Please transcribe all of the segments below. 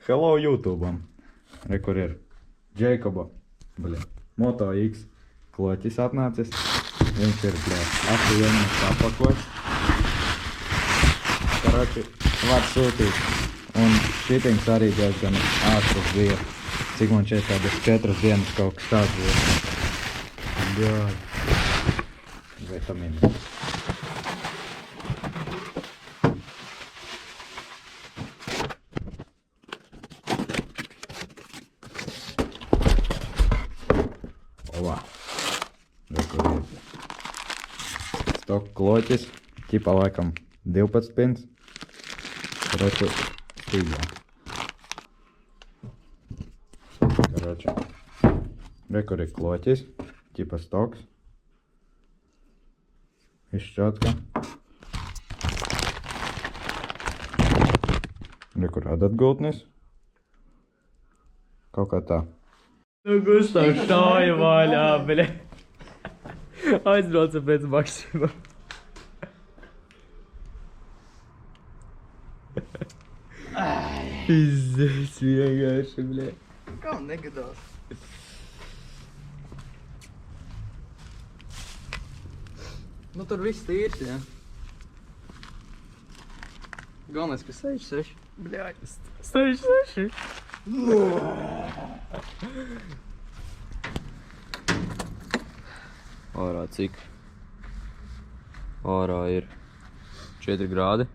Hello YouTube'am. Re, kur ir Jacoba, Moto X kloķis atnācis. Viņš ir, apvienīgs apakots. Karoči, var sūtīt. Un šitings arī diezgan ātrs bija. Cik man šeit kādas 4 dienas kaut kas tāds bija. Jā. Vitamīni. Ovā. Stoku kloķis. Ķipā laikam 12 pins. Karoči, stīgā. Karoči. Rekur ir kloķis. Ķipā stoks. Izšķotka. Rekur adatgultnis. Kaut kā tā. Nu, Gustavs štāja vaļā, bļe. Aizbrauca pēc Maksima. Izdēs vienkārši, bļe. Kā negadās? Nu, tur viss tīrs, jā. Galvenais, ka 6. Bļaļ. 6. Ārā cik? Ārā ir 4 grādi.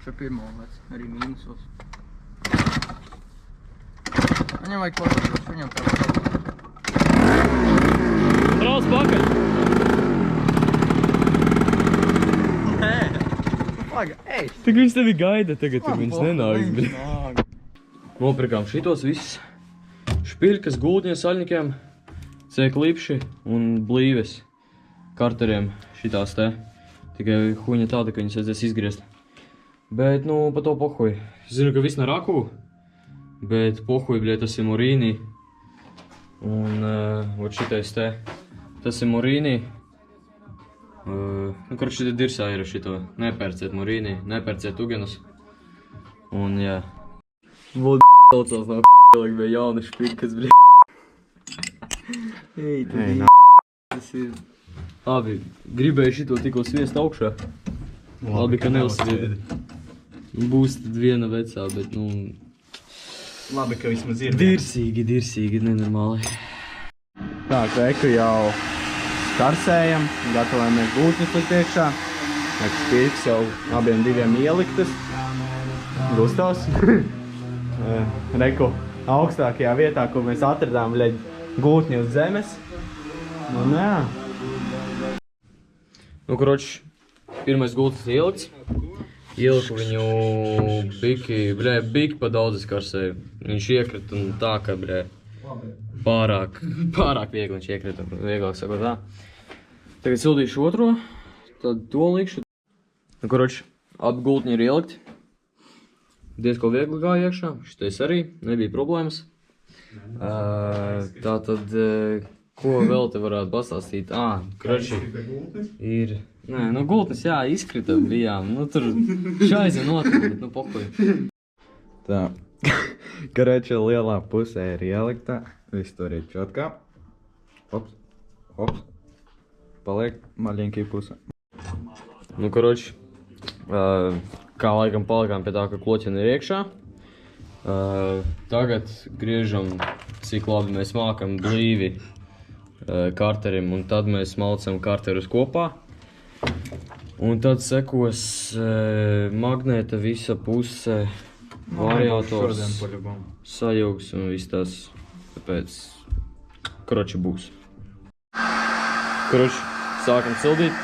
Šo pirmo lec, arī mīnusos. Viņam vajag pasakots, viņam tā. Brauc pakaļ! Nē! Paga, ej! Tik viņš tevi gaida tagad, tur viņš nenāks, bļe. Nopirkām šitos visus špirkas, gultņiem, saļņikiem, C-klipši un blīves karteriem šitās te. Tikai huņa tāda, ka viņas vajadzēs izgriezt. Bet, nu, pa to pohuj. Zinu, ka viss nav raku, bet pohuj, bļē, tas ir morīnī. Un, vot šitais te, tas ir morīnī. Nu, karoči, šitie dirsā ir šito. Nepērciet morīnī, nepērciet ugenus. Un, jā. Vod saucās nav p***lik, bija jauna špirkas, bļē. Ej, tas ir... Labi, gribēju šito tikko sviest augšā. Labi, ka neuzsvied. Būs tad viena vecā, bet, nu... Labi, ka vismaz ir. Dirsīgi, nenormāli. Tā, reku jau karsējam, gatavojamies gultņus likt iekšā. Spirks jau abiem diviem ieliktas. Gustavs. Reku augstākajā vietā, kur mēs atradām gultņu uz zemes. Un jā. Nu, karoči, pirmais gultnis ielikts. Ieliku viņu biki pa daudz es karsēju. Viņš iekrita un tā, ka, pārāk viegli viņš iekrita, vieglāk sakot tā. Tagad sildīšu otro, tad to likšu. Nu, karoči, abi gultņi ir ielikti. Diezko viegli gāja iekšā, šitais arī, nebija problēmas. Tātad, ko vēl te varētu pastāstīt? Karoči, ir... Nē, nu gultnis, jā, izkrita bijām. Nu, tur šaizi notika, bet, nu, pohuj. Tā. Karoči, lielā pusē ir ielikta. Viss tur ir čotkā. Hops. Paliek maļiņkī pusē. Nu, karoči, kā laikam palikām pie tā, ka kloķina ir iekšā. Tagad griežam, cik labi mēs mākam blīvi karterim, un tad mēs malcam karterus kopā. Un tad sekos magnēta visa puse, variators, sajūgs un viss tās, tāpēc, karoči, būs. Karoči, sākam sildīt.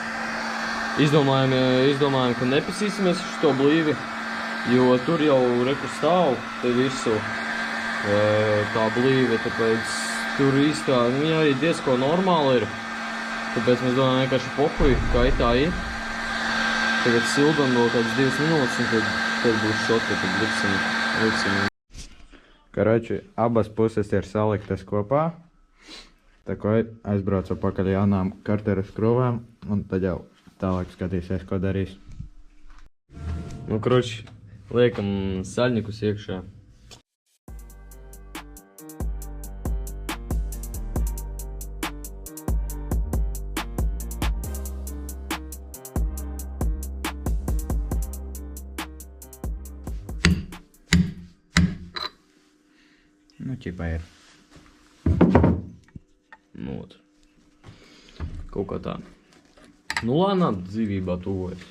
Izdomājam, ka nepisīsimies šo blīvi, jo tur jau reku stāv te virsū tā blīve, tāpēc tur īstā, viņa arī diezko normāli ir. Tāpēc mēs domājam vienkārši pohuj, kā it tā ir. Tagad sildam vēl kādas 2 minūtes un tad būs šotka, tad liksim. Karoči, abas puses ir saliktas kopā. Tā ko aizbraucu pakaļ jaunām karteras krūvēm un tad jau tālāk skatīsies, ko darīs. Nu, karoči, liekam saļņikus iekšā. ķipā ir. Nu, ot. Kaut kā tā. Nu, lēnām dzīvībā tuvojas.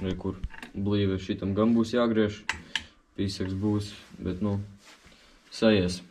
Vai kur blīve šitam gan būs jāgriež, pīsaks būs, bet, nu, sajies.